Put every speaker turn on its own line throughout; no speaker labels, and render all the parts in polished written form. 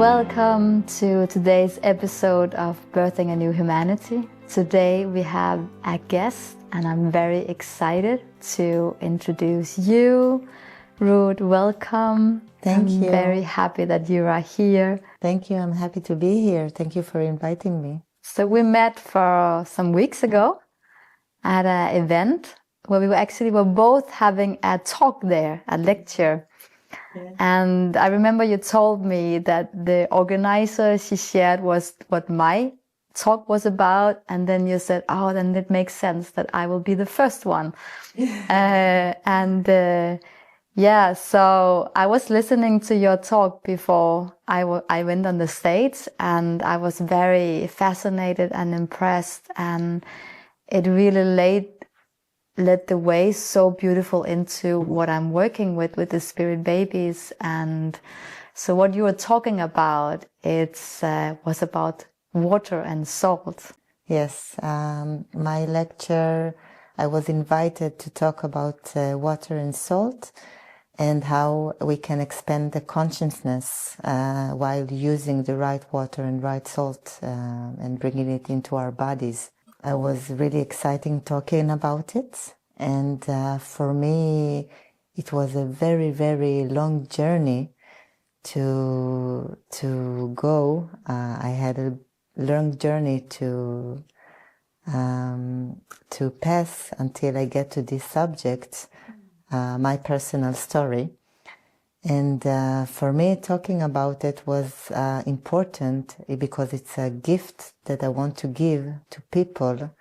Welcome to today's episode of Birthing a New Humanity. Today we have a guest and I'm very excited to introduce you. Ruth, welcome.
Thank you.
I'm very happy that you are here.
Thank you. I'm happy to be here. Thank you for inviting me.
So we met for some weeks ago at an event where we were both having a talk there, a lecture.
Yes.
And I remember you told me that the organizer she shared was what my talk was about. And then you said, oh, then it makes sense that I will be the first one. Yeah, so I was listening to your talk before I went on the stage, and I was very fascinated and impressed, and it really led the way so beautiful into what I'm working with the spirit babies. And so what you were talking about, was about water and salt.
Yes, my lecture, I was invited to talk about water and salt and how we can expand the consciousness while using the right water and right salt and bringing it into our bodies. I was really excited talking about it, and for me it was a very, very long journey to go. I had a long journey to pass until I get to this subject, my personal story. And for me, talking about it was important because it's a gift that I want to give to people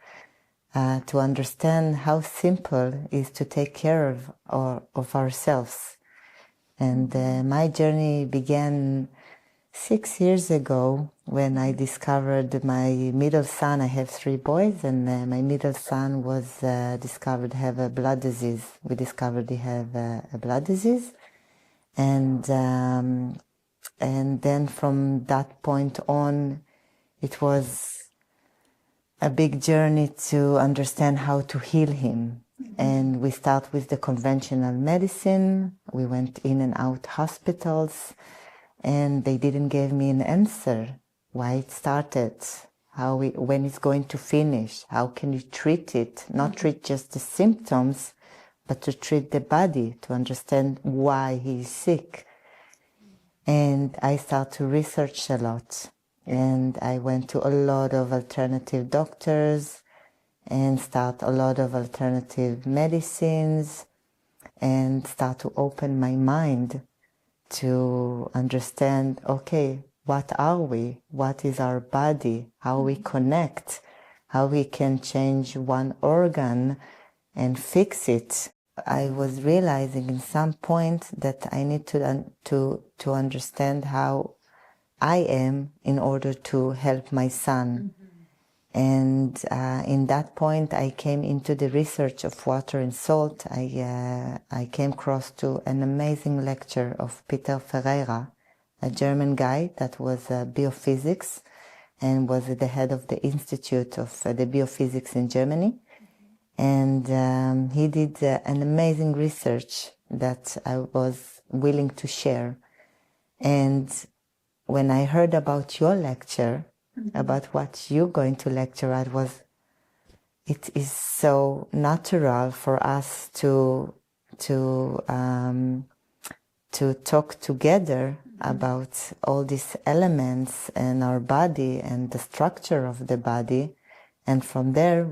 to understand how simple it is to take care of ourselves. And my journey began 6 years ago when I discovered my middle son. I have 3 boys, and my middle son was discovered to have a blood disease. We discovered he had a blood disease. And then from that point on, it was a big journey to understand how to heal him. Mm-hmm. And we start with the conventional medicine. We went in and out hospitals, and they didn't give me an answer why it started, when it's going to finish, how can you treat it, not treat just the symptoms, but to treat the body, to understand why he's sick. And I started to research a lot. And I went to a lot of alternative doctors and start a lot of alternative medicines and start to open my mind to understand, okay, what are we? What is our body? How we connect? How we can change one organ and fix it? I was realizing in some point that I need to understand how I am in order to help my son. Mm-hmm. And in that point, I came into the research of water and salt. I came across to an amazing lecture of Peter Ferreira, a German guy that was biophysics and was the head of the Institute of the Biophysics in Germany. And he did an amazing research that I was willing to share. And when I heard about your lecture, mm-hmm. about what you're going to lecture at, it is so natural for us to talk together mm-hmm. about all these elements and our body and the structure of the body, and from there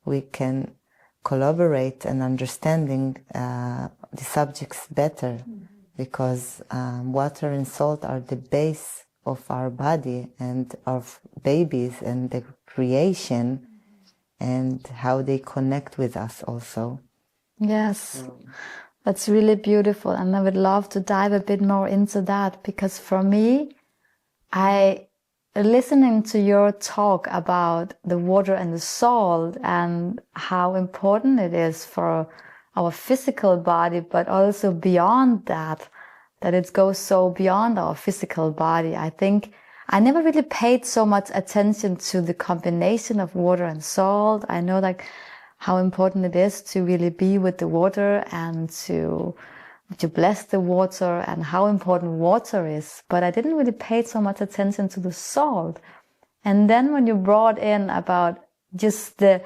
we can collaborate and understanding the subjects better, mm-hmm. because water and salt are the base of our body and of babies and the creation, mm-hmm. and how they connect with us also.
Yes, that's really beautiful, and I would love to dive a bit more into that, because for me, listening to your talk about the water and the salt and how important it is for our physical body, but also beyond that it goes so beyond our physical body. I think I never really paid so much attention to the combination of water and salt. I know how important it is to really be with the water and to to bless the water and how important water is, but I didn't really pay so much attention to the salt. And then when you brought in about just the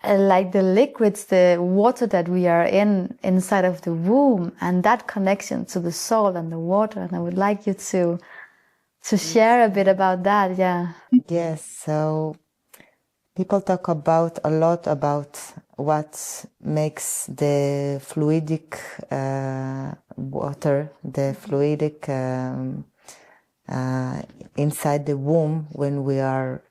like the liquids, the water that we are inside of the womb, and that connection to the salt and the water, and I would like you to share a bit about that. Yeah.
Yes, so people talk about a lot about what makes the fluidic water, the fluidic inside the womb when we are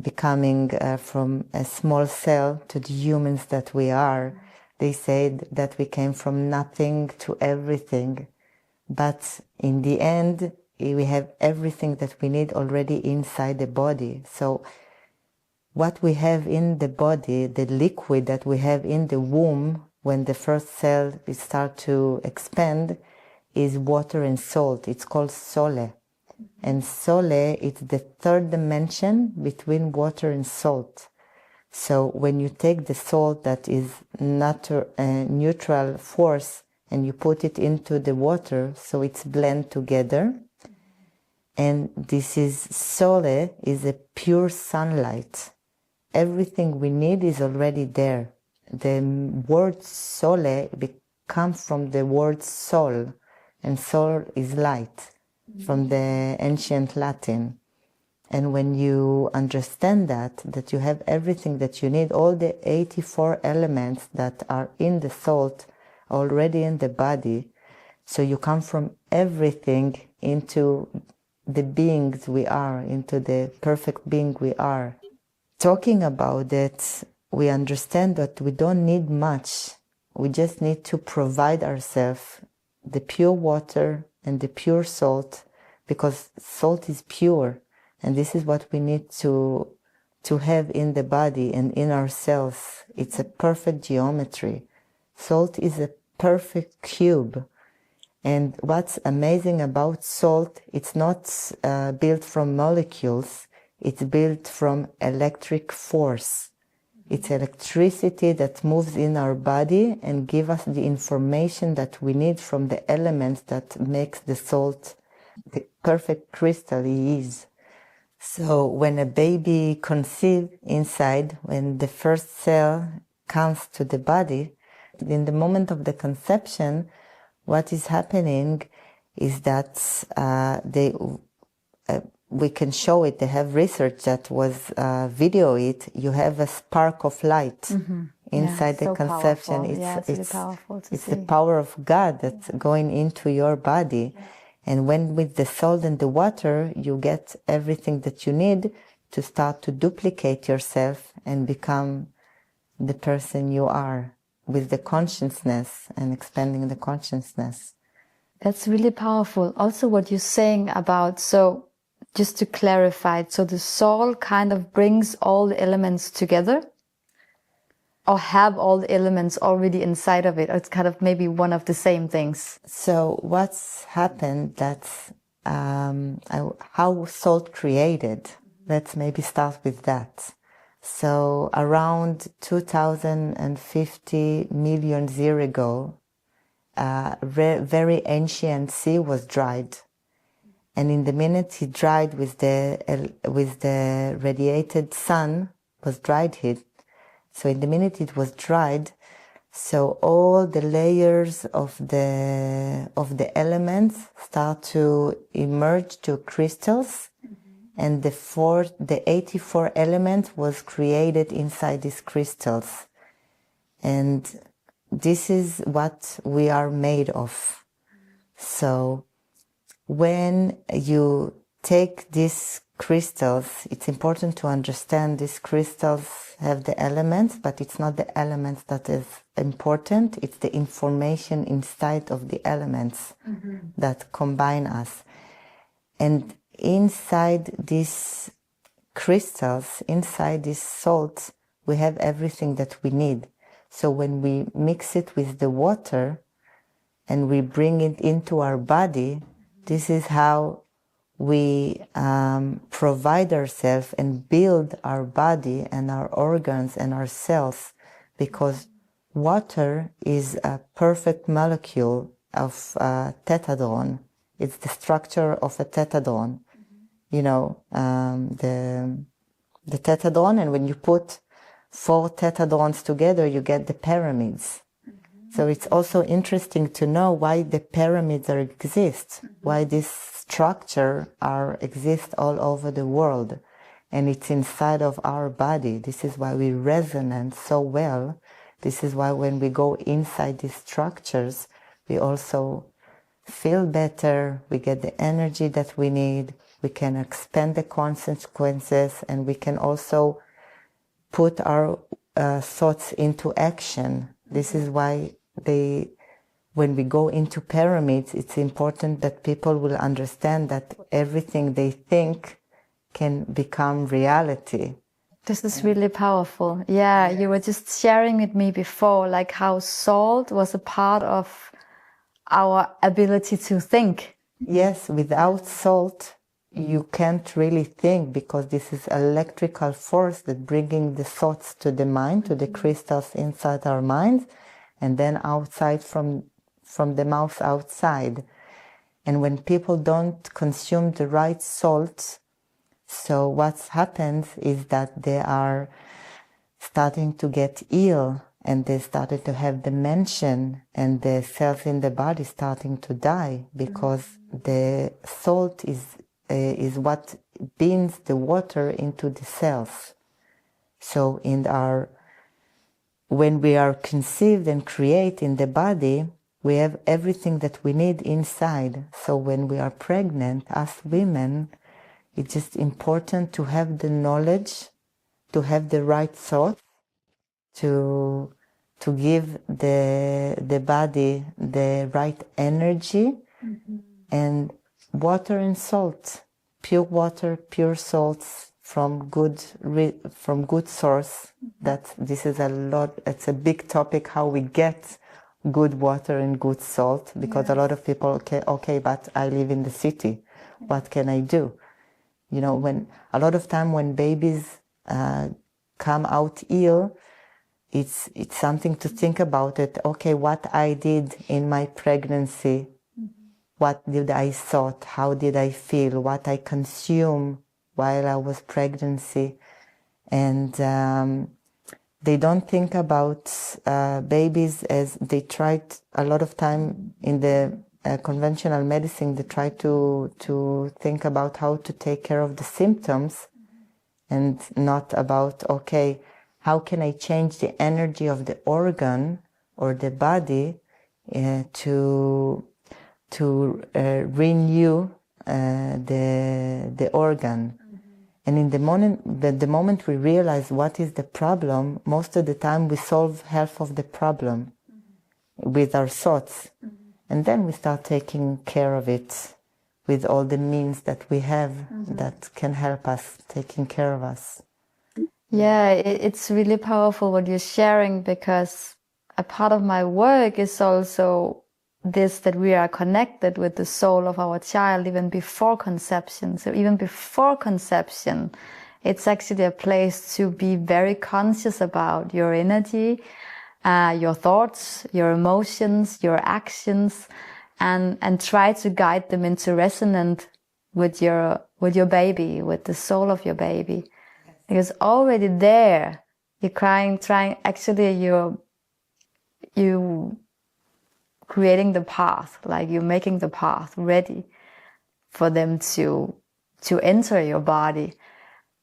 becoming from a small cell to the humans that we are. They said that we came from nothing to everything, but in the end we have everything that we need already inside the body. So what we have in the body, the liquid that we have in the womb when the first cell start to expand, is water and salt. It's called sole. And sole is the third dimension between water and salt. So when you take the salt that is neutral force and you put it into the water, so it's blend together. And this is sole, is a pure sunlight. Everything we need is already there. The word sole comes from the word sol, and sol is light, from the ancient Latin. And when you understand that you have everything that you need, all the 84 elements that are in the salt already in the body, so you come from everything into the beings we are, into the perfect being we are. Talking about it, we understand that we don't need much. We just need to provide ourselves the pure water and the pure salt, because salt is pure, and this is what we need to have in the body and in ourselves. It's a perfect geometry. Salt is a perfect cube. And what's amazing about salt, it's not built from molecules, it's built from electric force. It's electricity that moves in our body and gives us the information that we need from the elements that makes the salt the perfect crystal he is. So when a baby conceives inside, when the first cell comes to the body, in the moment of the conception, what is happening is that we can show it. They have research that was video it. You have a spark of light inside the conception.
It's really powerful to see.
It's the power of God that's going into your body. And when with the salt and the water, you get everything that you need to start to duplicate yourself and become the person you are, with the consciousness and expanding the consciousness.
That's really powerful. Also what you're saying about, so just to clarify, so the soul kind of brings all the elements together, or have all the elements already inside of it, or it's kind of maybe one of the same things?
So what's happened, that's how salt created. Let's maybe start with that. So around 2050 million years ago, very ancient sea was dried. And in the minute it dried with the radiated sun, was dried heat. So in the minute it was dried, so all the layers of the elements start to emerge to crystals, and the 84 elements was created inside these crystals. And this is what we are made of. So when you take these crystals, it's important to understand these crystals have the elements, but it's not the elements that is important, it's the information inside of the elements that combine us. And inside these crystals, inside these salts, we have everything that we need. So when we mix it with the water and we bring it into our body, this is how we provide ourselves and build our body and our organs and our cells, because water is a perfect molecule of tetrahedron. It's the structure of a tetrahedron. You know, the tetrahedron, and when you put 4 tetrahedrons together, you get the pyramids. So it's also interesting to know why the pyramids exist, why this structure exists all over the world, and it's inside of our body. This is why we resonate so well. This is why when we go inside these structures, we also feel better, we get the energy that we need, we can expand the consequences, and we can also put our thoughts into action. This is why when we go into pyramids, it's important that people will understand that everything they think can become reality.
This is really powerful. Yeah, you were just sharing with me before, like how salt was a part of our ability to think.
Yes, without salt, you can't really think, because this is electrical force that bringing the thoughts to the mind, to the crystals inside our minds, and then outside from the mouth outside. And when people don't consume the right salts, so what happens is that they are starting to get ill, and they started to have dementia, and the cells in the body starting to die, because the salt is what binds the water into the cells. So when we are conceived and create in the body, we have everything that we need inside. So when we are pregnant, as women, it's just important to have the knowledge, to have the right thought, to give the body the right energy, and water and salt, pure water, pure salts from good source. That this is it's a big topic, how we get good water and good salt, because a lot of people, okay, but I live in the city, what can I do? You know, when a lot of time when babies come out ill, it's something to think about it. Okay, what I did in my pregnancy, what did I thought, how did I feel, what I consumed while I was pregnancy, and they don't think about babies as they tried a lot of time in the conventional medicine. They try to think about how to take care of the symptoms, and not about, okay, how can I change the energy of the organ or the body to renew the organ. And in the moment we realize what is the problem, most of the time we solve half of the problem with our thoughts. And then we start taking care of it with all the means that we have that can help us taking care of us.
Yeah, it's really powerful what you're sharing, because a part of my work is also this, that we are connected with the soul of our child even before conception. So even before conception, it's actually a place to be very conscious about your energy, your thoughts, your emotions, your actions, and try to guide them into resonance with your baby, with the soul of your baby. Because already there, you creating the path, like you're making the path ready for them to enter your body.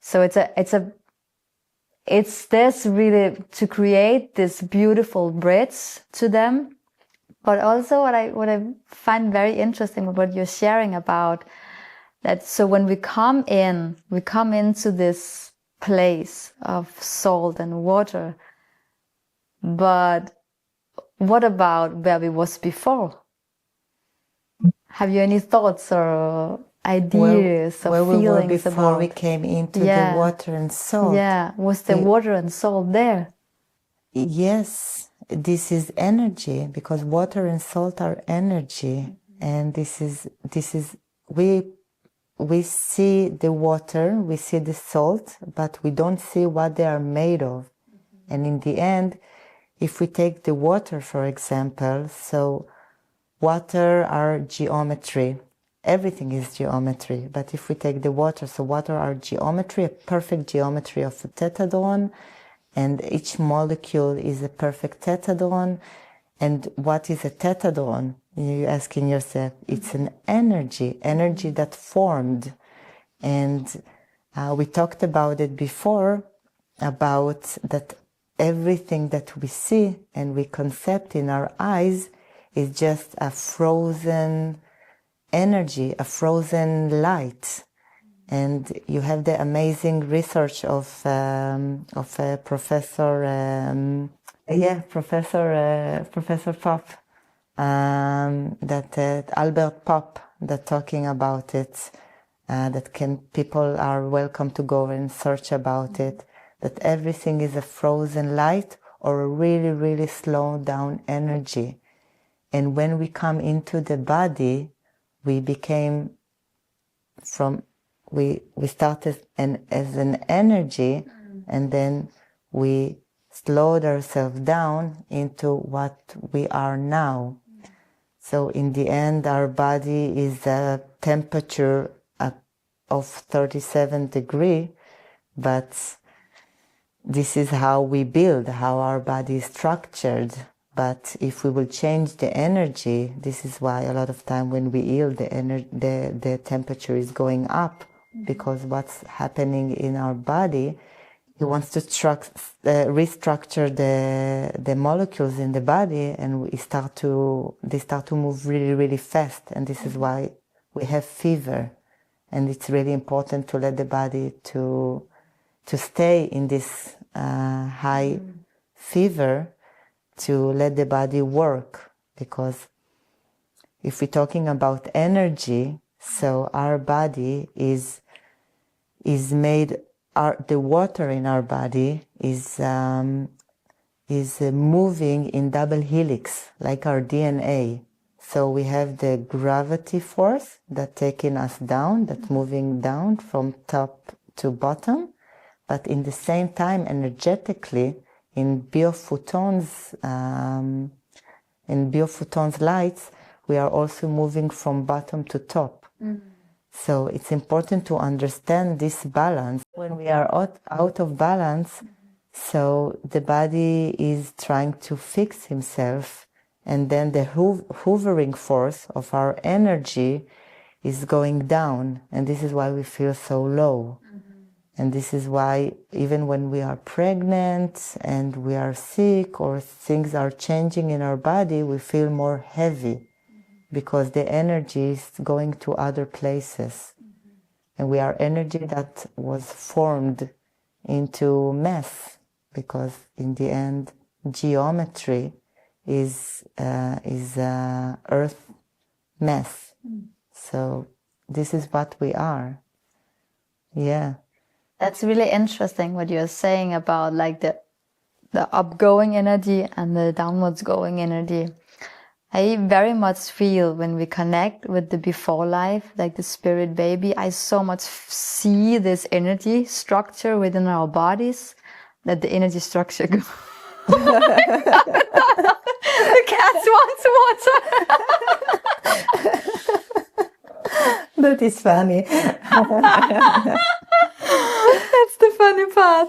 So it's this really to create this beautiful bridge to them. But also what I find very interesting with what you're sharing about that. So when we come into this place of salt and water, but what about where we was before? Have you any thoughts or ideas or
where
feelings
we were before
about?
we came into the water and salt?
Yeah, was the water and salt there?
Yes, this is energy, because water and salt are energy, and this is we see the water, we see the salt, but we don't see what they are made of. And in the end, if we take the water, for example, so water are geometry. Everything is geometry. But if we take the water, so water are geometry, a perfect geometry of a tetrahedron, and each molecule is a perfect tetrahedron. And what is a tetrahedron? You're asking yourself, it's an energy that formed. And we talked about it before, about that everything that we see and we concept in our eyes is just a frozen energy, a frozen light. And you have the amazing research of Professor Pop, Albert Pop, that talking about it. People are welcome to go and search about it. That everything is a frozen light or a really, really slowed down energy. And when we come into the body, we became we started as an energy, and then we slowed ourselves down into what we are now. So in the end, our body is a temperature of 37 degrees, but this is how we build, how our body is structured. But if we will change the energy, this is why a lot of time when we heal, the temperature is going up, because what's happening in our body, it wants to restructure the molecules in the body, and they start to move really, really fast. And this is why we have fever. And it's really important to let the body to stay in this high fever, to let the body work. Because if we're talking about energy, so our body is made, the water in our body is moving in double helix, like our DNA. So we have the gravity force that taking us down, that moving down from top to bottom, but in the same time, energetically, in biophotons lights, we are also moving from bottom to top. So it's important to understand this balance. When we are out of balance, so the body is trying to fix himself, and then the hovering force of our energy is going down, and this is why we feel so low. And this is why even when we are pregnant and we are sick or things are changing in our body, we feel more heavy, because the energy is going to other places. And we are energy that was formed into mass, because in the end, geometry is earth mass. So this is what we are. Yeah.
That's really interesting what you're saying about like the upgoing energy and the downwards going energy. I very much feel when we connect with the before life, like the spirit baby, I so much see this energy structure within our bodies, that the energy structure goes. The cat wants water.
That is funny.
That's the funny part.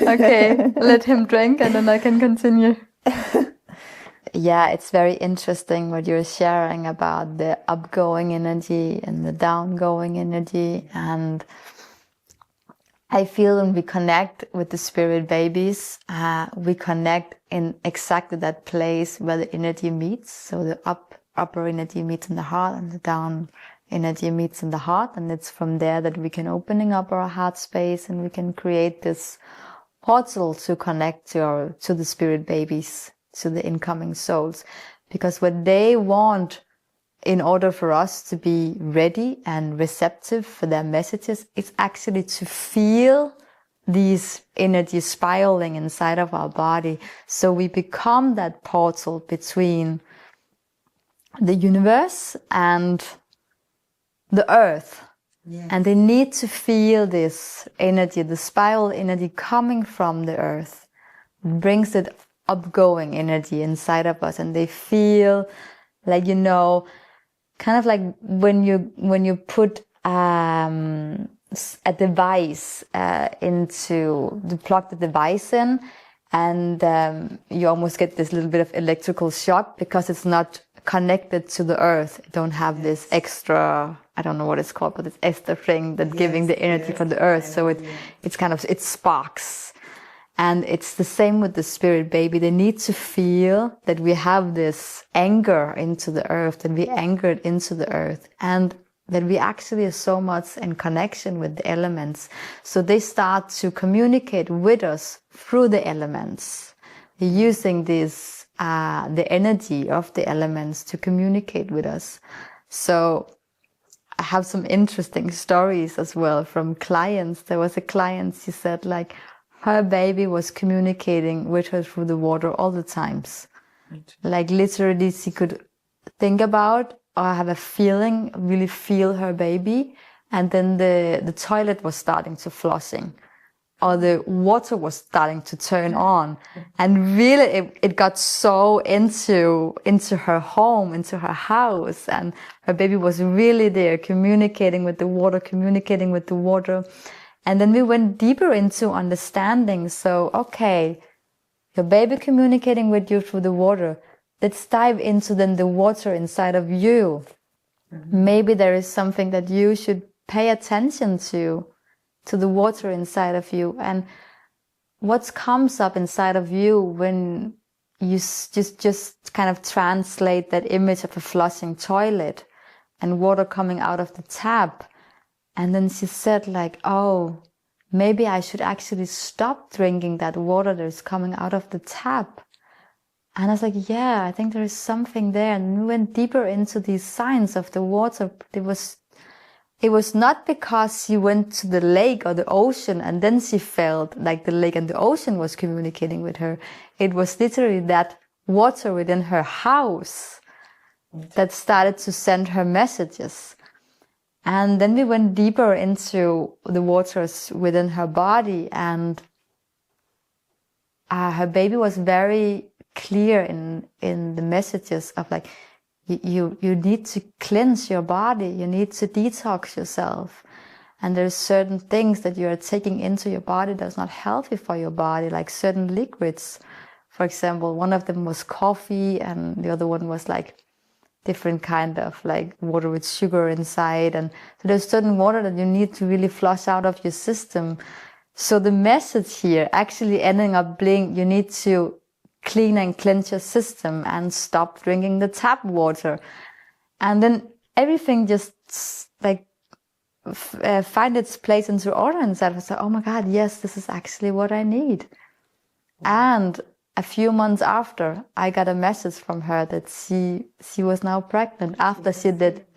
Okay, let him drink and then I can continue. Yeah, it's very interesting what you're sharing about the upgoing energy and the downgoing energy. And I feel when we connect with the spirit babies, we connect in exactly that place where the energy meets. So the upper energy meets in the heart, and the down energy meets in the heart. And it's from there that we can opening up our heart space, and we can create this portal to connect to the spirit babies, to the incoming souls. Because what they want in order for us to be ready and receptive for their messages, it's actually to feel these energies spiraling inside of our body. So we become that portal between the universe and the earth. Yes. And they need to feel this energy, the spiral energy coming from the earth, brings it upgoing energy inside of us, and they feel like, you know, kind of like when you put a device to plug the device in, and you almost get this little bit of electrical shock because it's not connected to the earth. You don't have this extra, I don't know what it's called, but it's extra thing that's giving the energy for the earth. So it's kind of, it sparks. And it's the same with the spirit baby. They need to feel that we have this anger into the earth, that we anchored into the earth, and that we actually are so much in connection with the elements. So they start to communicate with us through the elements, using this, the energy of the elements to communicate with us. So I have some interesting stories as well from clients. There was a client, she said, like, her baby was communicating with her through the water all the times. Like literally she could think about or have a feeling, really feel her baby, and then the toilet was starting to flushing, or the water was starting to turn on. And really it got so into her home, into her house, and her baby was really there communicating with the water. And then we went deeper into understanding. So, okay, your baby communicating with you through the water. Let's dive into then the water inside of you. Mm-hmm. Maybe there is something that you should pay attention to the water inside of you. And what comes up inside of you when you just kind of translate that image of a flushing toilet and water coming out of the tap. And then she said, like, oh, maybe I should actually stop drinking that water that's coming out of the tap. And I was like, yeah, I think there is something there. And we went deeper into these signs of the water. It was not because she went to the lake or the ocean and then she felt like the lake and the ocean was communicating with her. It was literally that water within her house that started to send her messages. And then we went deeper into the waters within her body, and her baby was very clear in the messages of like, you need to cleanse your body, you need to detox yourself. And there's certain things that you are taking into your body that's not healthy for your body, like certain liquids. For example, one of them was coffee, and the other one was like different kind of like water with sugar inside. And so there's certain water that you need to really flush out of your system. So the message here actually ending up being, you need to clean and cleanse your system and stop drinking the tap water. And then everything just like find its place into order inside. I was like, oh my God, yes, this is actually what I need. And a few months after, I got a message from her that she was now pregnant after she did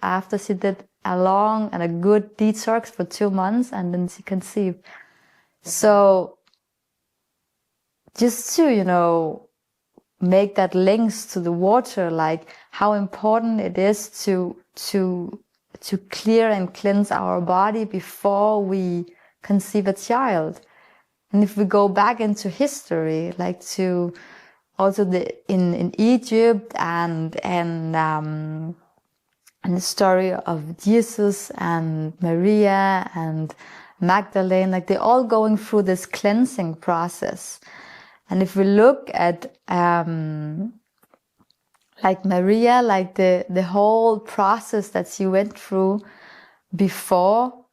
a long and a good detox for 2 months, and then she conceived. So just to, you know, make that links to the water, like how important it is to clear and cleanse our body before we conceive a child. And if we go back into history, like to also in Egypt and the story of Jesus and Maria and Magdalene, like they're all going through this cleansing process. And if we look at like Maria, like the whole process that she went through before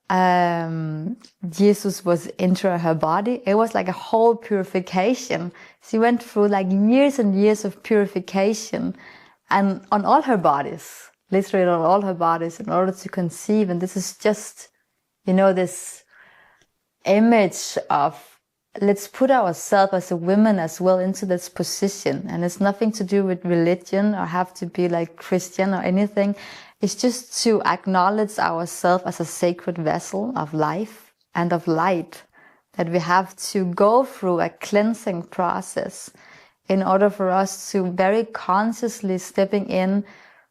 Jesus was entering her body, it was like a whole purification. She went through like years and years of purification, and on all her bodies, literally on all her bodies, in order to conceive. And this is just, you know, this image of, let's put ourselves as a woman as well into this position. And it's nothing to do with religion or have to be like Christian or anything. It's just to acknowledge ourselves as a sacred vessel of life and of light, that we have to go through a cleansing process in order for us to very consciously stepping in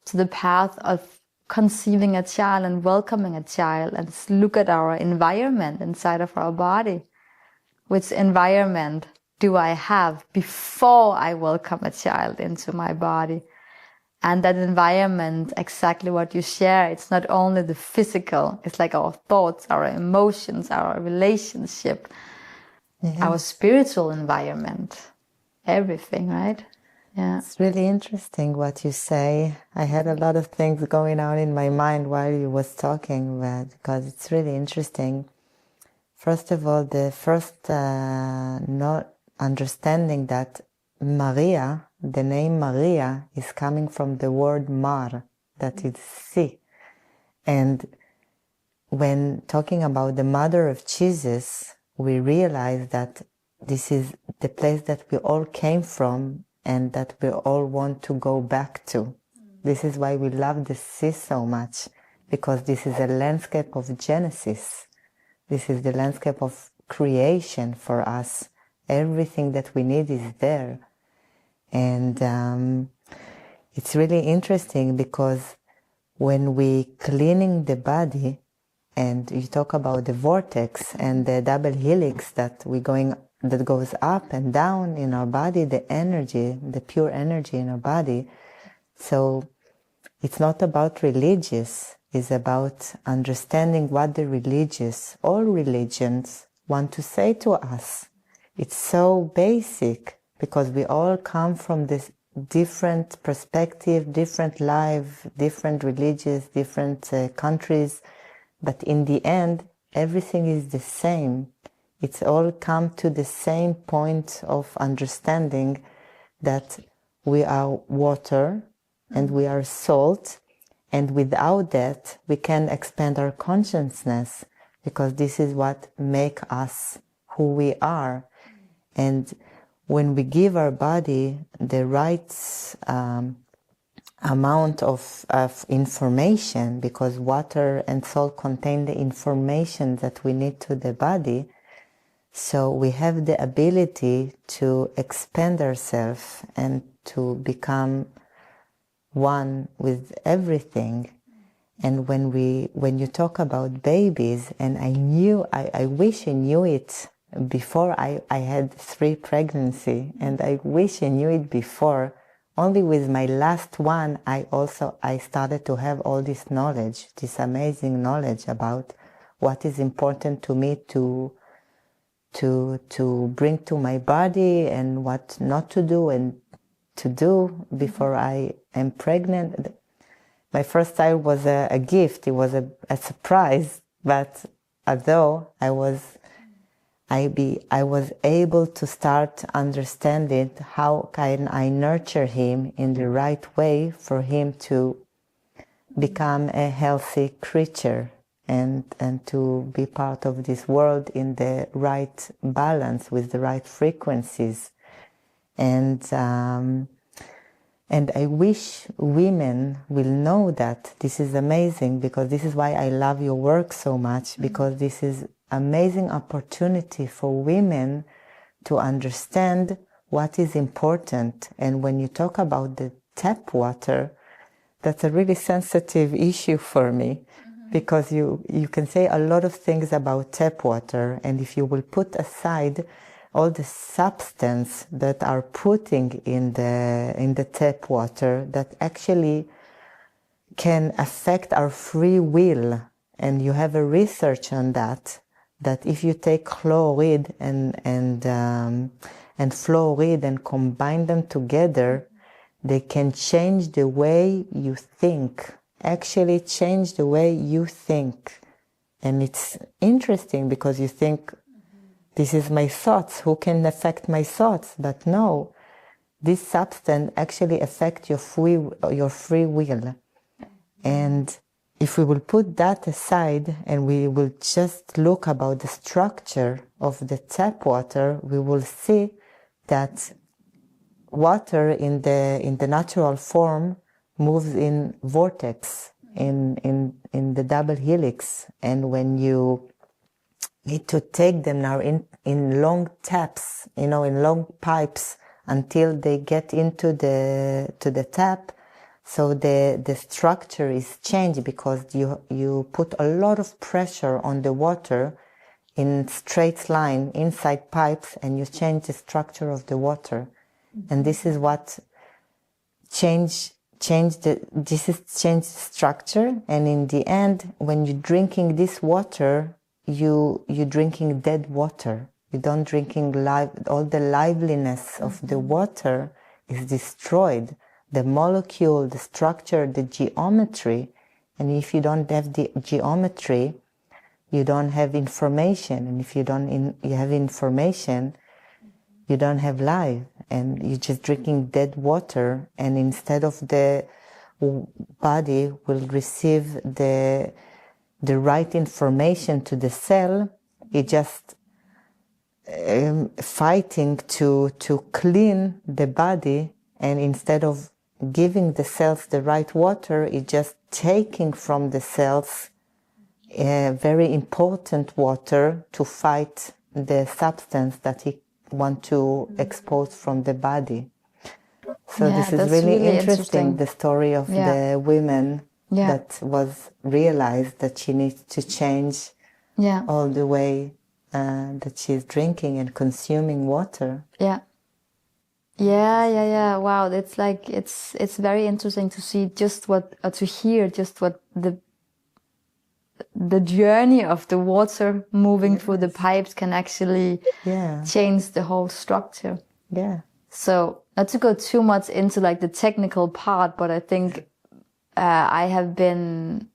to the path of conceiving a child and welcoming a child, and look at our environment inside of our body. Which environment do I have before I welcome a child into my body? And that environment, exactly what you share, it's not only the physical, it's like our thoughts, our emotions, our relationship, our spiritual environment, everything, right? Yeah.
It's really interesting what you say. I had a lot of things going on in my mind while you was talking, but because it's really interesting. First of all, the first not understanding that Maria, the name Maria, is coming from the word mar, that is sea. And when talking about the mother of Jesus, we realize that this is the place that we all came from and that we all want to go back to. This is why we love the sea so much, because this is a landscape of Genesis. This is the landscape of creation for us. Everything that we need is there. And it's really interesting because when we cleaning the body, and you talk about the vortex and the double helix that goes up and down in our body, the energy, the pure energy in our body. So it's not about religious, it's about understanding what all religions want to say to us. It's so basic because we all come from this different perspective, different life, different religions, different countries. But in the end, everything is the same. It's all come to the same point of understanding that we are water and we are salt. And without that, we can expand our consciousness, because this is what makes us who we are. And when we give our body the right amount of information, because water and salt contain the information that we need to the body, so we have the ability to expand ourselves and to become one with everything. And when you talk about babies, and I wish I knew it before I had 3 pregnancy, and I wish I knew it before. Only with my last one, I started to have all this knowledge, this amazing knowledge about what is important to me to bring to my body and what not to do and to do before I am pregnant. My first child was a gift. It was a surprise, but although I was able to start understanding how can I nurture him in the right way for him to become a healthy creature and to be part of this world in the right balance with the right frequencies. And I wish women will know that this is amazing, because this is why I love your work so much, because this is amazing opportunity for women to understand what is important. And when you talk about the tap water, that's a really sensitive issue for me, because you can say a lot of things about tap water, and if you will put aside all the substance that are putting in the tap water that actually can affect our free will, and you have a research on that if you take chloride and fluoride and combine them together, they can change the way you think. Actually change the way you think. And it's interesting because you think, this is my thoughts, who can affect my thoughts? But no, this substance actually affects your free will. And if we will put that aside and we will just look about the structure of the tap water, we will see that water in the natural form moves in vortex, in the double helix. And when you need to take them now in long taps, in long pipes until they get into the tap, so the structure is changed because you put a lot of pressure on the water, in straight line inside pipes, and you change the structure of the water. And this is what change the structure. And in the end, when you're drinking this water, you're drinking dead water. You don't drinking live. All the liveliness of the water is destroyed. The molecule, the structure, the geometry. And if you don't have the geometry, you don't have information. And if you have information, you don't have life. And you're just drinking dead water. And instead of the body will receive the right information to the cell, it just fighting to clean the body. And instead of giving the cells the right water, it just taking from the cells very important water to fight the substance that he want to expose from the body. So this is really interesting, the story of the women that was realized that she needs to change all the way that she's drinking and consuming water.
Wow, it's like it's very interesting to see just what to hear just what the journey of the water moving through the pipes can actually change the whole structure. So not to go too much into like the technical part, but I think I have been,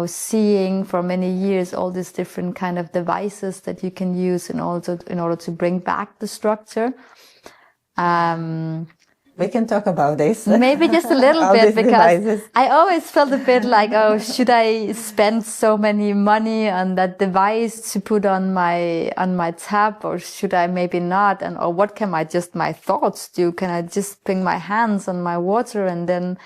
seeing for many years all these different kind of devices that you can use in order to bring back the structure.
We can talk about this.
Maybe just a little bit, because devices. I always felt a bit like, oh, should I spend so many money on that device to put on my tap, or should I maybe not? Or what can my thoughts do? Can I just bring my hands on my water and then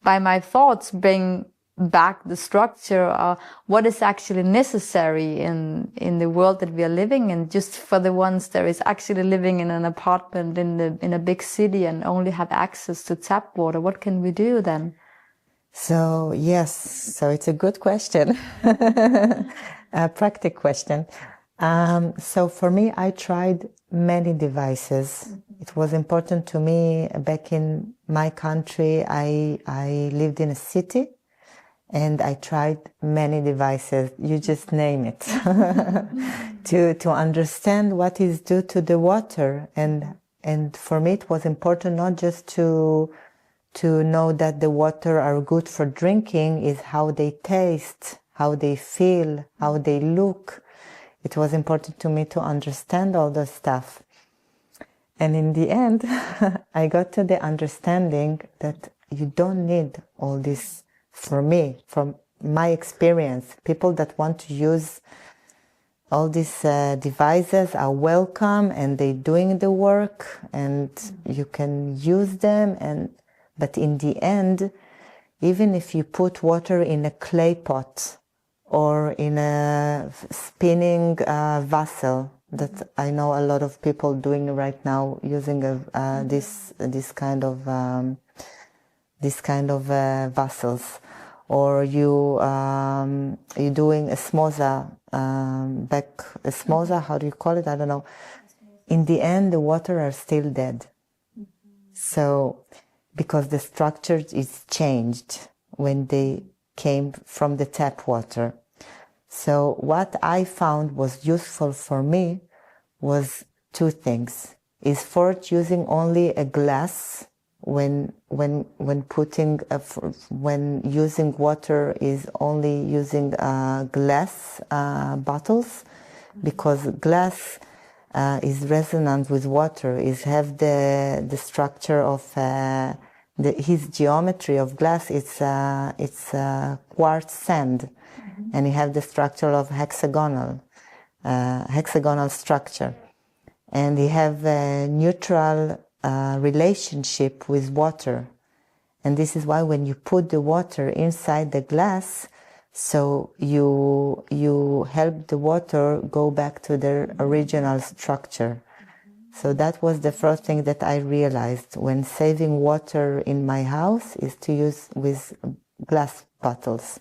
by my thoughts bring back the structure? Or what is actually necessary in the world that we are living in? Just for the ones that is actually living in an apartment in a big city and only have access to tap water, what can we do then?
So so it's a good question, a practical question. So for me, I tried many devices. It was important to me back in my country. I lived in a city. And I tried many devices, you just name it, to understand what is due to the water. And for me, it was important not just to know that the water are good for drinking, is how they taste, how they feel, how they look. It was important to me to understand all those stuff. And in the end, I got to the understanding that you don't need all this. For me, from my experience, people that want to use all these devices are welcome, and they're doing the work, and you can use them. But in the end, even if you put water in a clay pot or in a spinning vessel, that I know a lot of people doing right now, using this kind of vessels. Or you're doing osmosa, osmosa, how do you call it? I don't know. In the end, the water are still dead. So, because the structure is changed when they came from the tap water. So what I found was useful for me was two things. Is first using only a glass when using water, is only using glass bottles, because glass is resonant with water, is have the structure of his geometry of glass. It's quartz sand, and you have the structure of hexagonal structure, and you have a neutral relationship with water. And this is why when you put the water inside the glass, so you help the water go back to their original structure. So that was the first thing that I realized when saving water in my house, is to use with glass bottles.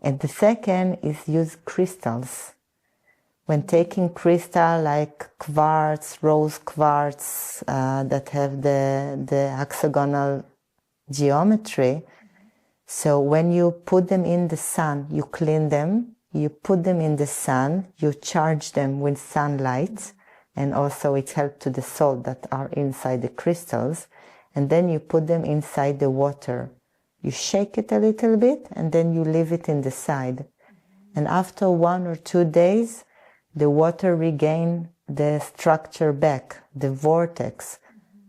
And the second is use crystals. when taking crystal like quartz, rose quartz, that have the hexagonal geometry. So when you put them in the sun, you clean them, you put them in the sun, you charge them with sunlight, and also it helps to the salt that are inside the crystals, and then you put them inside the water. You shake it a little bit, and then you leave it in the side. And after 1 or 2 days, the water regain the structure back, the vortex.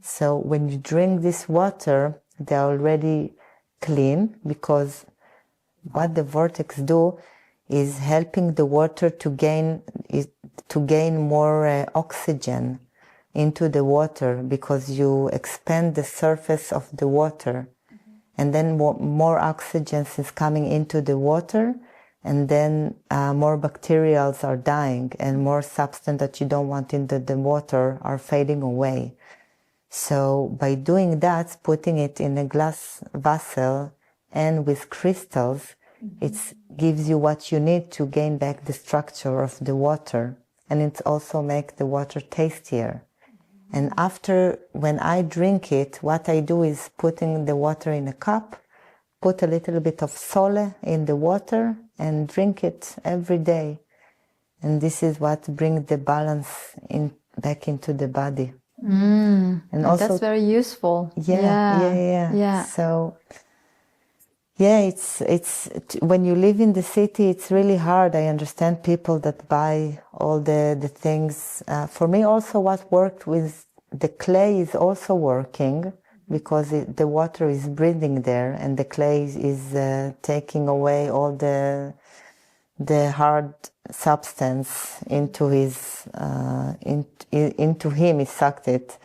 So when you drink this water, they're already clean, because what the vortex do is helping the water to gain more oxygen into the water, because you expand the surface of the water, and then more oxygen is coming into the water, and then more bacterials are dying, and more substance that you don't want in the water are fading away. So by doing that, putting it in a glass vessel and with crystals, it gives you what you need to gain back the structure of the water, and it also makes the water tastier. And after, when I drink it, what I do is putting the water in a cup, put a little bit of sole in the water, and drink it every day. And this is what brings the balance back into the body.
And also, that's very useful.
Yeah. So, yeah, it's when you live in the city, it's really hard. I understand people that buy all the things. For me, also, what worked with the clay is also working, because the water is breathing there, and the clay is taking away all the hard substance into his into him. He sucked it,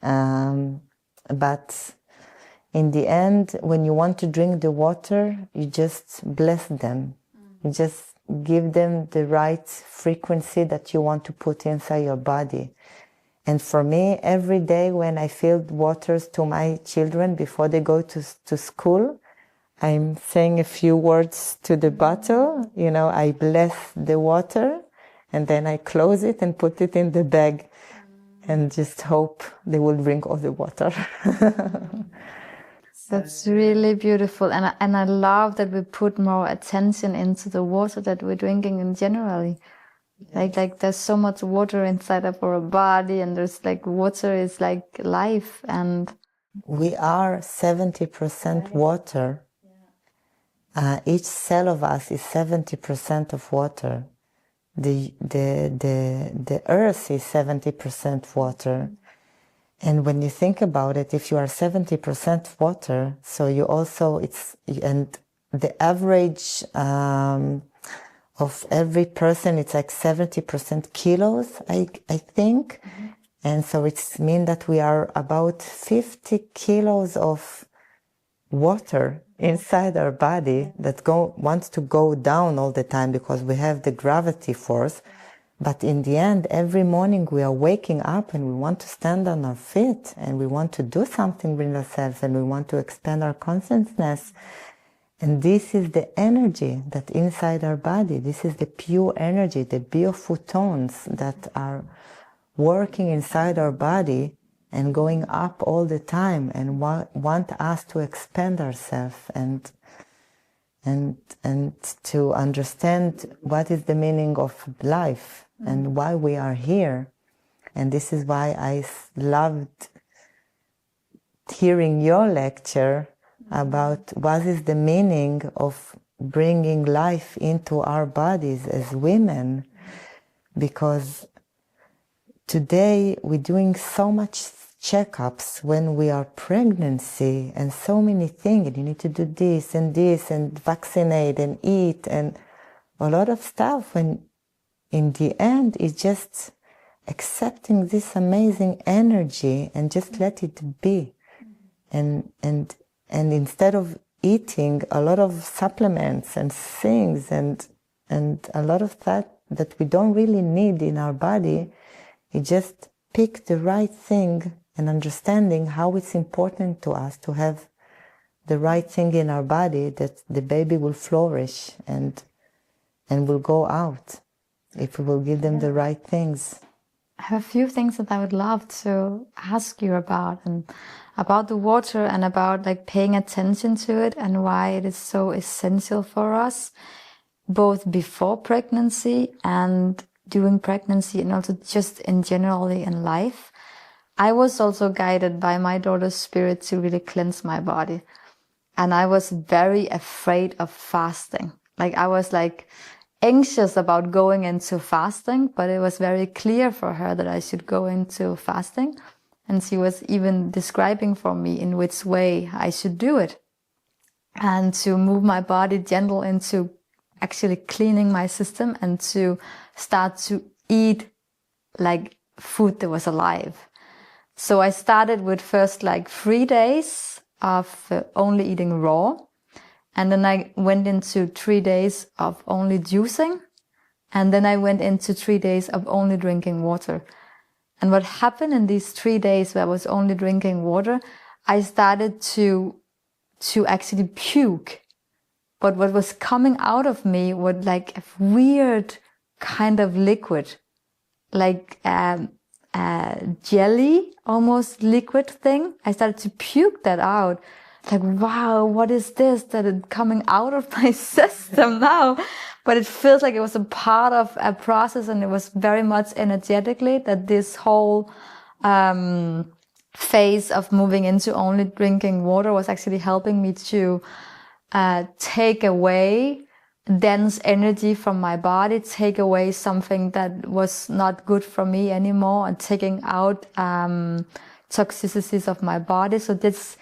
but in the end, when you want to drink the water, you just bless them. You just give them the right frequency that you want to put inside your body. And for me, every day when I fill waters to my children before they go to school, I'm saying a few words to the bottle. You know, I bless the water, and then I close it and put it in the bag, and just hope they will drink all the water.
That's really beautiful, and I love that we put more attention into the water that we're drinking in generally. Like there's so much water inside of our body, and there's like water is like life, and
we are 70% water. Each cell of us is 70% of water. The earth is 70% water. And when you think about it, if you are 70% water, so you also, and the average of every person, it's like 70% kilos, I think. Mm-hmm. And so it means that we are about 50 kilos of water inside our body that wants to go down all the time, because we have the gravity force. But in the end, every morning we are waking up and we want to stand on our feet, and we want to do something with ourselves, and we want to expand our consciousness. And this is the energy that inside our body, this is the pure energy, the biophotons that are working inside our body and going up all the time, and want us to expand ourselves and to understand what is the meaning of life and why we are here. And this is why I loved hearing your lecture about what is the meaning of bringing life into our bodies as women, because today we're doing so much checkups when we are pregnancy, and so many things, and you need to do this and vaccinate and eat and a lot of stuff, when in the end it's just accepting this amazing energy and just let it be. And instead of eating a lot of supplements and things and a lot of that we don't really need in our body, you just pick the right thing, and understanding how it's important to us to have the right thing in our body, that the baby will flourish and will go out. if we will give them the right things.
I have a few things that I would love to ask you about, and about the water, and about like paying attention to it, and why it is so essential for us, both before pregnancy and during pregnancy, and also just in generally in life. I was also guided by my daughter's spirit to really cleanse my body. And I was very afraid of fasting. Like I was like anxious about going into fasting, but it was very clear for her that I should go into fasting. And she was even describing for me in which way I should do it. And to move my body gentle into actually cleaning my system, and to start to eat like food that was alive. So I started with first like 3 days of only eating raw. And then I went into 3 days of only juicing. And then I went into 3 days of only drinking water. And what happened in these 3 days where I was only drinking water, I started to actually puke. But what was coming out of me was like a weird kind of liquid, like jelly, almost liquid thing. I started to puke that out. Like, wow, what is this that is coming out of my system now? But it feels like it was a part of a process, and it was very much energetically that this whole phase of moving into only drinking water was actually helping me to take away dense energy from my body, take away something that was not good for me anymore, and taking out toxicities of my body. So this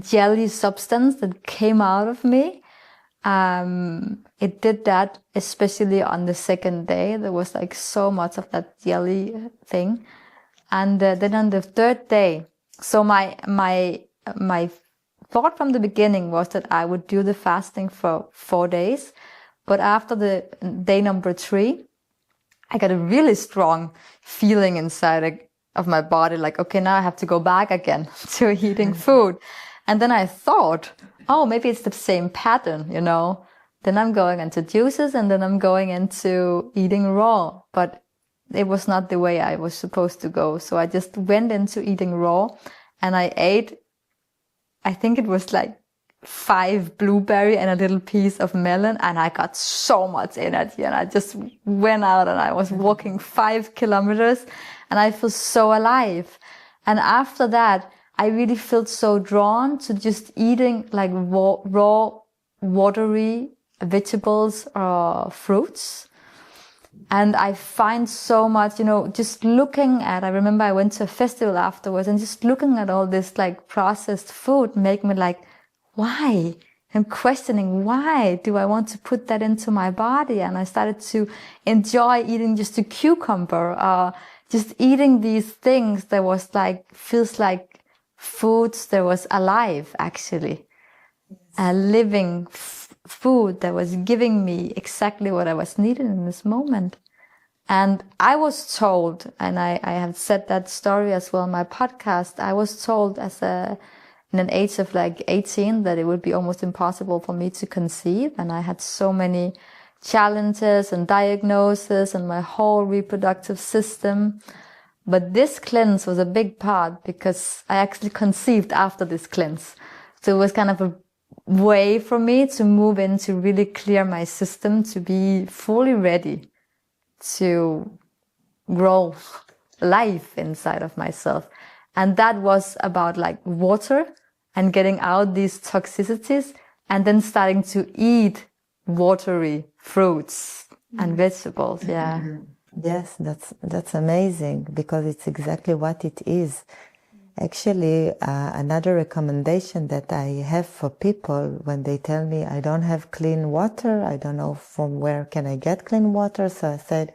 jelly substance that came out of me, it did that, especially on the second day. There was like so much of that jelly thing. And then on the third day, so my thought from the beginning was that I would do the fasting for 4 days. But after the day number 3, I got a really strong feeling inside of my body, like, okay, now I have to go back again to eating food. And then I thought, oh, maybe it's the same pattern, you know. Then I'm going into juices, and then I'm going into eating raw. But it was not the way I was supposed to go. So I just went into eating raw, and I ate, I think it was like 5 blueberry and a little piece of melon, and I got so much energy, and I just went out and I was walking 5 kilometers, and I feel so alive. And after that, I really felt so drawn to just eating like raw, watery vegetables or fruits. And I find so much, you know, just looking at, I remember I went to a festival afterwards, and just looking at all this like processed food make me like, why? I'm questioning, why do I want to put that into my body? And I started to enjoy eating just a cucumber, just eating these things that was like, feels like foods that was alive, actually. A living food that was giving me exactly what I was needing in this moment. And I was told, and I have said that story as well in my podcast, I was told in an age of like 18 that it would be almost impossible for me to conceive. And I had so many challenges and diagnoses and my whole reproductive system. But this cleanse was a big part, because I actually conceived after this cleanse. So it was kind of a way for me to move in, to really clear my system, to be fully ready to grow life inside of myself. And that was about like water and getting out these toxicities, and then starting to eat watery fruits and vegetables. Yeah.
Yes, that's amazing, because it's exactly what it is. Actually, another recommendation that I have for people when they tell me I don't have clean water, I don't know from where can I get clean water. So I said,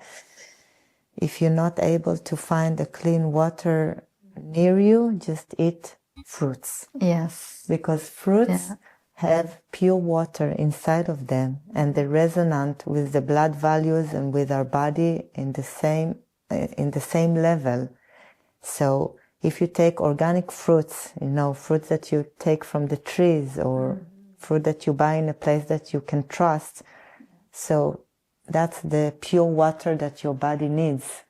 if you're not able to find a clean water near you, just eat fruits.
Yes.
Because fruits have pure water inside of them, and they resonate with the blood values and with our body in the same level. So if you take organic fruits, you know, fruits that you take from the trees, or fruit that you buy in a place that you can trust, so that's the pure water that your body needs.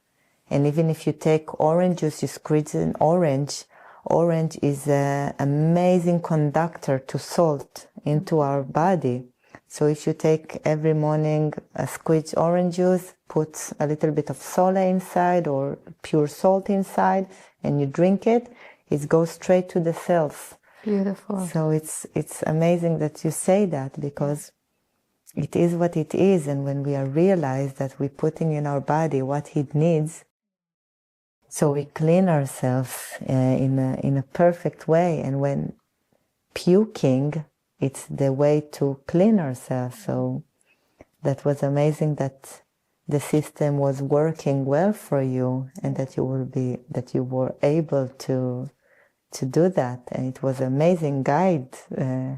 And even if you take orange juice, you squeeze an orange. Orange is an amazing conductor to salt into our body. So if you take every morning a squeezed orange juice, put a little bit of soda inside or pure salt inside, and you drink it, it goes straight to the cells.
Beautiful.
So it's amazing that you say that, because it is what it is. And when we are realized that we're putting in our body what it needs, so we clean ourselves in a perfect way. And when puking, it's the way to clean ourselves. So that was amazing that the system was working well for you, and that you were able to do that. And it was amazing guide.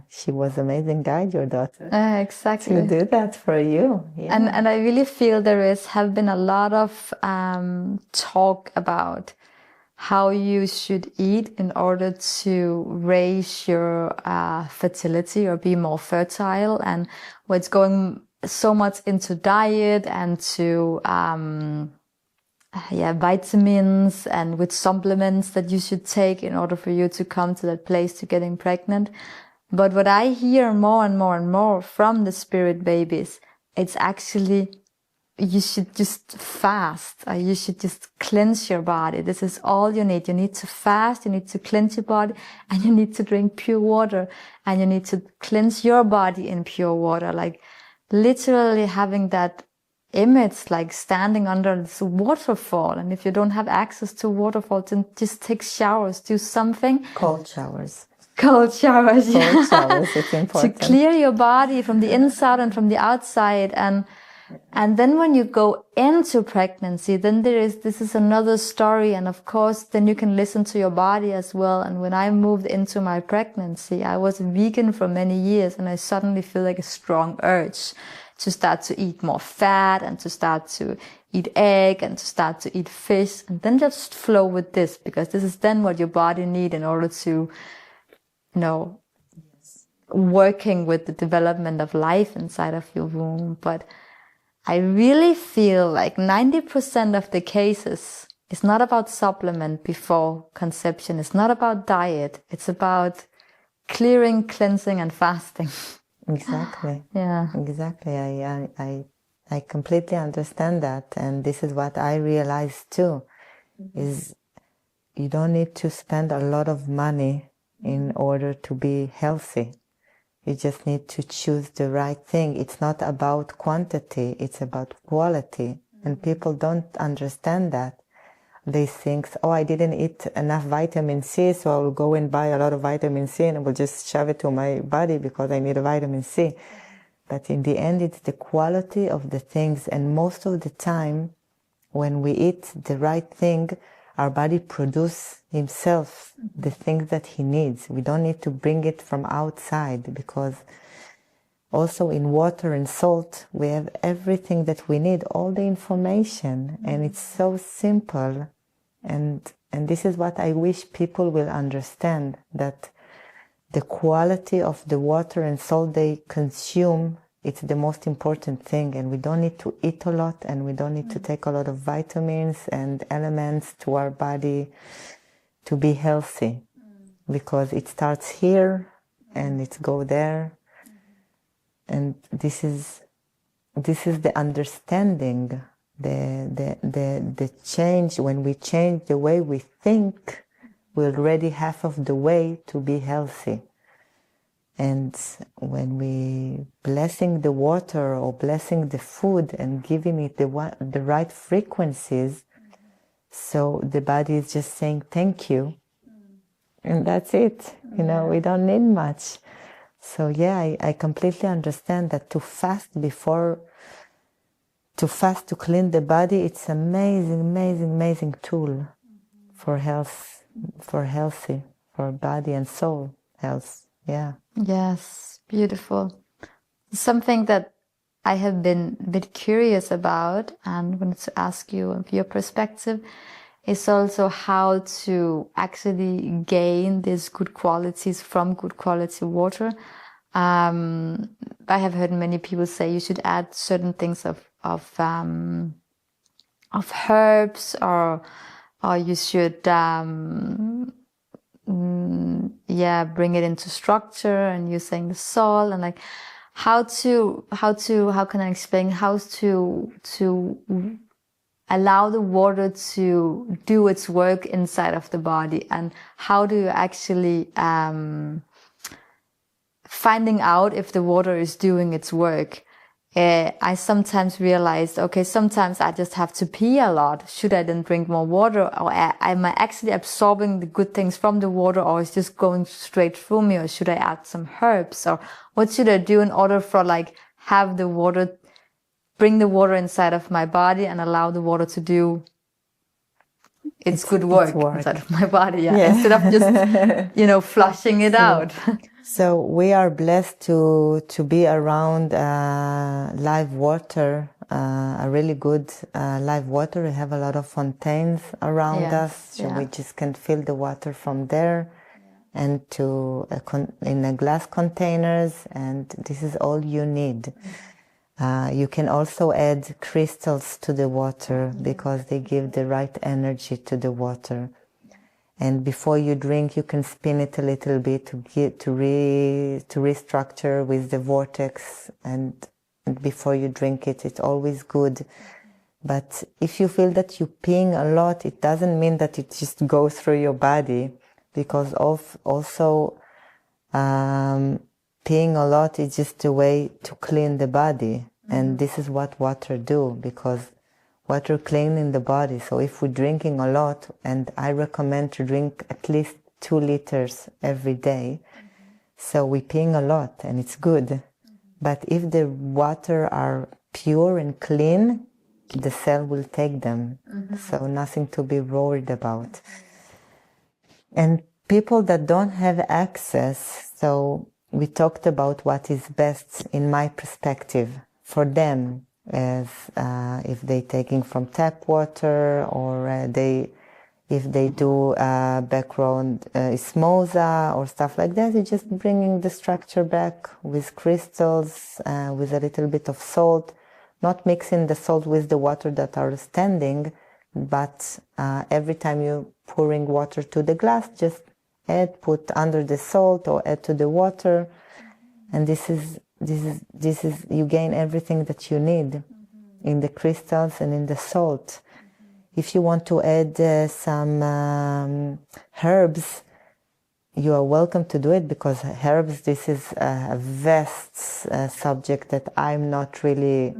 She was amazing guide, your daughter.
Exactly.
To do that for you. Yeah.
And I really feel have been a lot of talk about how you should eat in order to raise your fertility or be more fertile, and where it's going so much into diet and to vitamins and with supplements that you should take in order for you to come to that place to getting pregnant. But what I hear more and more and more from the spirit babies, it's actually you should just fast. You should just cleanse your body. This is all you need. You need to fast, you need to cleanse your body, and you need to drink pure water, and you need to cleanse your body in pure water. Like literally having that image, like standing under this waterfall. And if you don't have access to waterfalls, then just take showers, do something.
Cold showers.
Cold showers, yeah.
Cold showers, it's important.
To clear your body from the inside and from the outside. And then when you go into pregnancy, then this is another story. And of course, then you can listen to your body as well. And when I moved into my pregnancy, I was vegan for many years, and I suddenly feel like a strong urge to start to eat more fat and to start to eat egg and to start to eat fish, and then just flow with this, because this is then what your body needs in order to, working with the development of life inside of your womb. But I really feel like 90% of the cases, it's not about supplement before conception. It's not about diet. It's about clearing, cleansing, and fasting.
Exactly.
Yeah.
Exactly. I completely understand that. And this is what I realized too, is you don't need to spend a lot of money in order to be healthy. You just need to choose the right thing. It's not about quantity, it's about quality. And people don't understand that. They think, oh, I didn't eat enough vitamin C, so I will go and buy a lot of vitamin C and I will just shove it to my body because I need a vitamin C. But in the end, it's the quality of the things. And most of the time, when we eat the right thing, our body produces himself the things that he needs. We don't need to bring it from outside, because also in water and salt, we have everything that we need, all the information, and it's so simple. And this is what I wish people will understand, that the quality of the water and salt they consume, it's the most important thing. And we don't need to eat a lot, and we don't need to take a lot of vitamins and elements to our body to be healthy, because it starts here and it goes there. And this is the understanding, the change. When we change the way we think, we're already half of the way to be healthy. And when we blessing the water or blessing the food and giving it the right frequencies, so the body is just saying thank you, and that's it. We don't need much. So yeah, I completely understand that to fast to clean the body, it's amazing tool for health, for body and soul health. Yeah.
Yes, beautiful. Something that I have been a bit curious about and wanted to ask you of your perspective is also how to actually gain these good qualities from good quality water. I have heard many people say you should add certain things of herbs, or you should bring it into structure, and using the salt, and like how can I explain how to allow the water to do its work inside of the body, and how do you actually finding out if the water is doing its work. I sometimes realized, okay, sometimes I just have to pee a lot. Should I then drink more water, or am I actually absorbing the good things from the water, or is just going straight through me, or should I add some herbs, or what should I do in order for like have the water, bring the water inside of my body and allow the water to do its good work inside of my body, instead of just flushing it out.
So we are blessed to be around live water, a really good live water. We have a lot of fontaines around us, so we just can fill the water from there and in glass containers, and this is all you need. You can also add crystals to the water because they give the right energy to the water. And before you drink, you can spin it a little bit to restructure with the vortex. And before you drink it, it's always good. But if you feel that you're peeing a lot, it doesn't mean that it just goes through your body, because also peeing a lot is just a way to clean the body. And this is what water do, because water cleaning the body. So if we're drinking a lot, and I recommend to drink at least 2 liters every day, so we're peeing a lot, and it's good. But if the water are pure and clean, the cell will take them. So nothing to be worried about. And people that don't have access, so we talked about what is best in my perspective for them, as if they taking from tap water, or if they do background osmosa or stuff like that, it's just bringing the structure back with crystals, with a little bit of salt, not mixing the salt with the water that are standing, but every time you're pouring water to the glass, just put under the salt or add to the water, and this is you gain everything that you need in the crystals and in the salt. If you want to add some herbs, you are welcome to do it, because herbs, this is a vast subject that I'm not really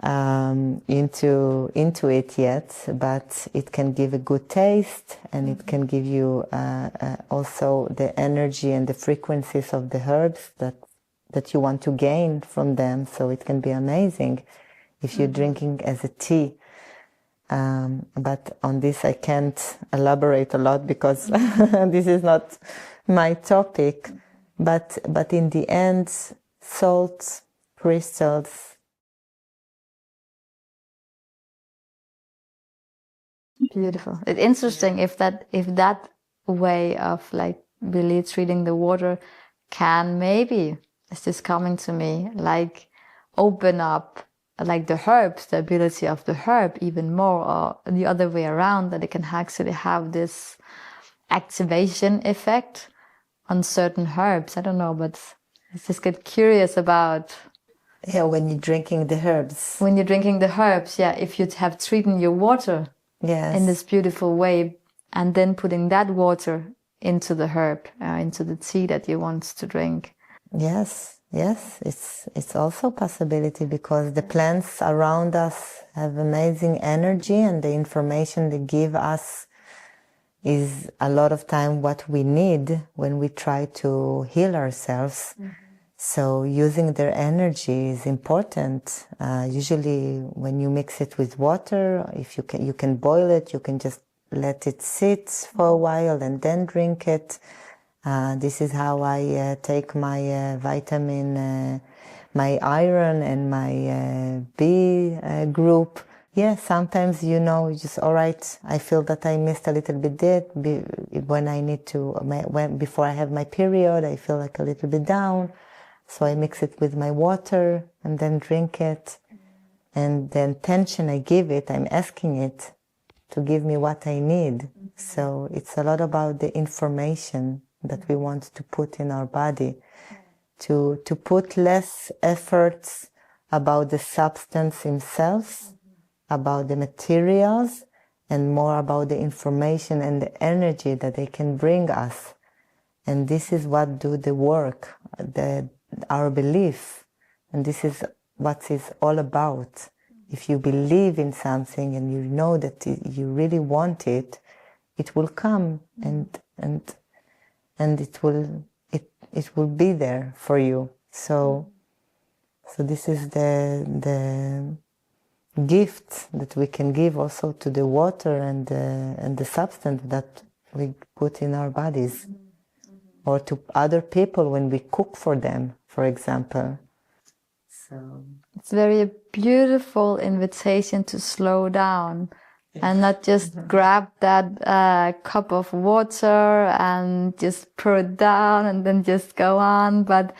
into it yet, but it can give a good taste, and it can give you also the energy and the frequencies of the herbs that you want to gain from them. So it can be amazing if you're drinking as a tea. But on this I can't elaborate a lot, because this is not my topic. But in the end, salt, crystals.
Beautiful. It's interesting if that way of like really treating the water can maybe, it's just coming to me, like open up like the herbs, the ability of the herb even more, or the other way around, that it can actually have this activation effect on certain herbs. I don't know, but I just get curious about.
Yeah, when you're drinking the herbs.
When you're drinking the herbs, if you have treated your water in this beautiful way, and then putting that water into the herb, into the tea that you want to drink.
Yes, it's also a possibility, because the plants around us have amazing energy, and the information they give us is a lot of time what we need when we try to heal ourselves. So using their energy is important. Usually when you mix it with water, if you can boil it, you can just let it sit for a while and then drink it. This is how I take my vitamin, my iron and my B group. Yeah, sometimes, just, all right, I feel that I missed a little bit when I need to, before I have my period, I feel like a little bit down. So I mix it with my water and then drink it. And the intention I give it, I'm asking it to give me what I need. So it's a lot about the information that we want to put in our body, to put less efforts about the substance itself, about the materials, and more about the information and the energy that they can bring us. And this is what do the work, our belief. And this is what it's all about. If you believe in something and you know that you really want it, it will come and it will be there for you. So this is the gift that we can give also to the water and the substance that we put in our bodies, or to other people when we cook for them, for example. So
it's very a beautiful invitation to slow down and not just grab that cup of water and just pour it down and then just go on. But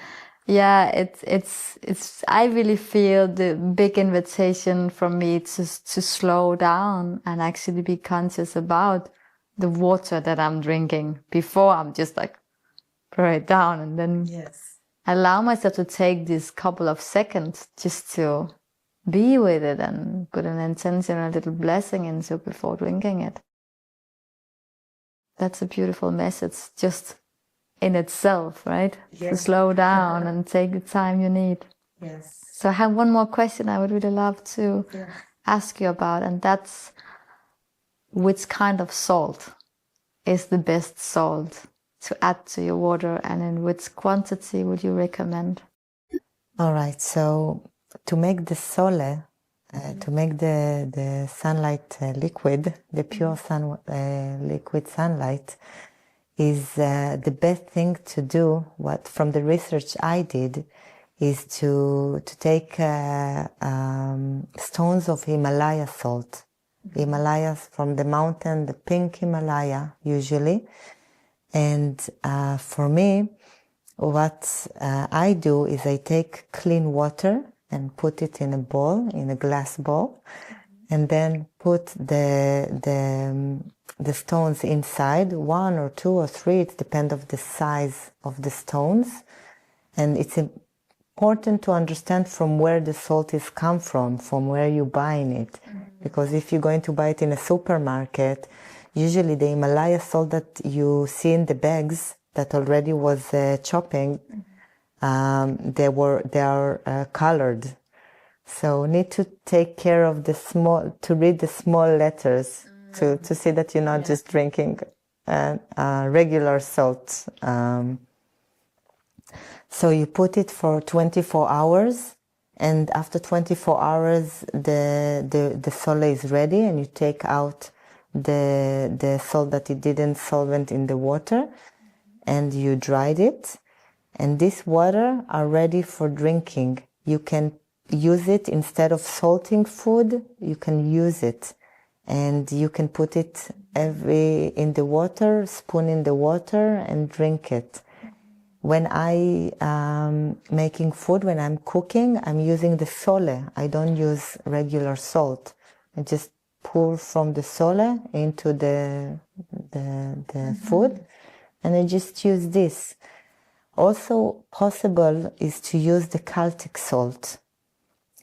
yeah, it's I really feel the big invitation from me to slow down and actually be conscious about the water that I'm drinking before I'm just like pour it down, and then allow myself to take this couple of seconds just to be with it and put an intention, a little blessing into it before drinking it. That's a beautiful message just in itself, right? Yes. To slow down and take the time you need.
Yes.
So I have one more question I would really love to ask you about, and that's which kind of salt is the best salt to add to your water, and in which quantity would you recommend?
All right, so to make the sole, to make the sunlight liquid, the pure liquid sunlight, is the best thing to do. What from the research I did is to take stones of Himalaya salt, Himalayas from the mountain, the pink Himalaya usually. And for me, what I do is I take clean water and put it in a bowl, in a glass bowl, and then put the stones inside, 1 or 2 or 3, it depends on the size of the stones. And it's important to understand from where the salt is come from where you're buying it. Because if you're going to buy it in a supermarket, usually the Himalaya salt that you see in the bags that already was chopping, they are colored. So need to take care of to read the small letters to see that you're not just drinking regular salt. So you put it for 24 hours, and after 24 hours the sole is ready, and you take out the salt that it didn't solvent in the water, and you dried it, and this water are ready for drinking. You can use it instead of salting food. You can use it, and you can put it in the water, spoon in the water, and drink it. When I making food, when I'm cooking, I'm using the sole. I don't use regular salt. I just pour from the sole into the food, and I just use this. Also possible is to use the Celtic salt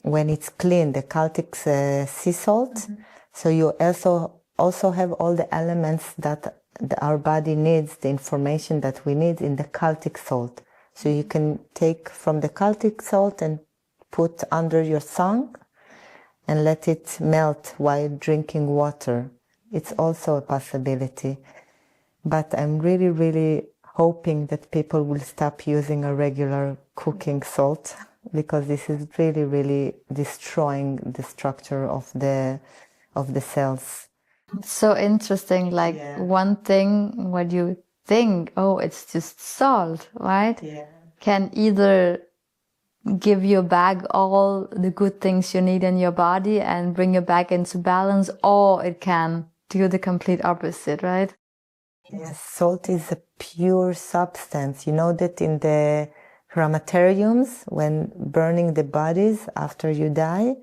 when it's clean, the Celtic sea salt. So you also have all the elements that our body needs, the information that we need in the Celtic salt. So you can take from the Celtic salt and put under your tongue and let it melt while drinking water. It's also a possibility. But I'm really, really hoping that people will stop using a regular cooking salt, because this is really, really destroying the structure of the cells.
So interesting, like one thing what you think, oh, it's just salt, right? Yeah. Can either give you back all the good things you need in your body and bring you back into balance, or it can do the complete opposite, right?
Yes, salt is a pure substance. You know that in the crematoriums when burning the bodies after you die.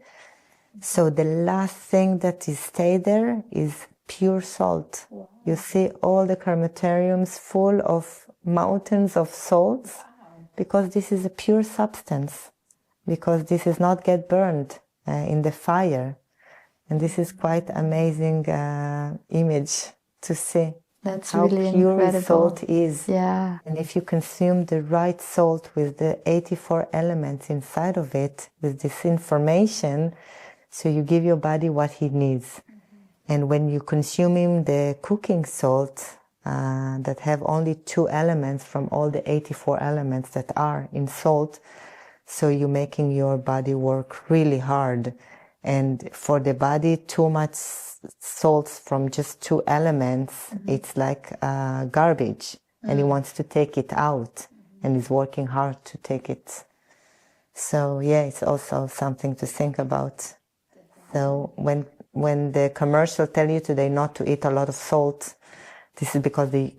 So the last thing that is stay there is pure salt. Wow. You see all the crematoriums full of mountains of salts. Wow. Because this is a pure substance, because this is not get burned in the fire. And this is quite amazing image to see.
That's
how
really
pure
incredible.
Salt is.
Yeah.
And if you consume the right salt with the 84 elements inside of it, with this information, so you give your body what he needs. And when you consuming the cooking salt that have only 2 elements from all the 84 elements that are in salt, so you're making your body work really hard. And for the body, too much salts from just 2 elements, it's like garbage. And he wants to take it out, and he's working hard to take it. So yeah, it's also something to think about. So when the commercial tell you today not to eat a lot of salt, this is because they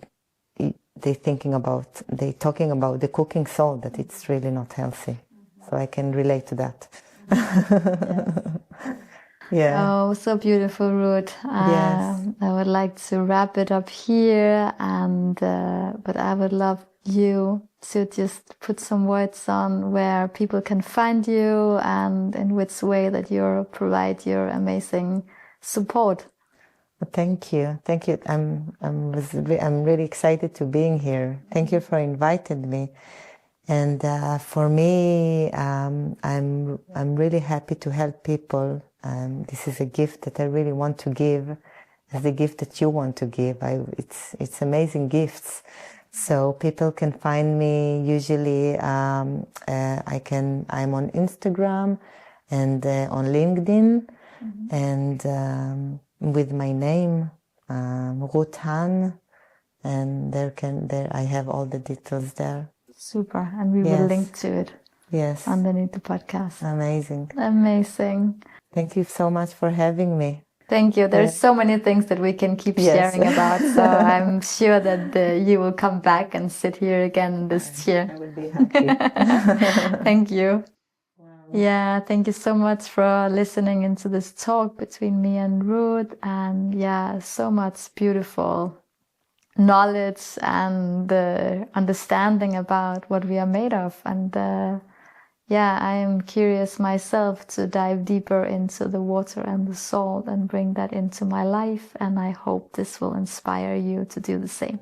talking about the cooking salt, that it's really not healthy. So I can relate to that. Yeah.
Oh, so beautiful, Ruth.
Yes.
I would like to wrap it up here, and but I would love you to just put some words on where people can find you and in which way that you provide your amazing support.
Thank you. I'm really excited to being here. Thank you for inviting me. And for me, I'm really happy to help people. This is a gift that I really want to give, as the gift that you want to give. It's amazing gifts. So people can find me usually. I'm on Instagram and on LinkedIn, and with my name, Ruth Hahn, and I have all the details there.
Super, and we will link to it.
Yes.
Underneath the podcast.
Amazing.
Amazing.
Thank you so much for having me.
Thank you. There's so many things that we can keep sharing about. So I'm sure that you will come back and sit here again in this chair.
I will be happy.
Thank you. Wow. Yeah, thank you so much for listening into this talk between me and Ruth. And yeah, so much beautiful knowledge and understanding about what we are made of. And yeah, I am curious myself to dive deeper into the water and the salt and bring that into my life. And I hope this will inspire you to do the same.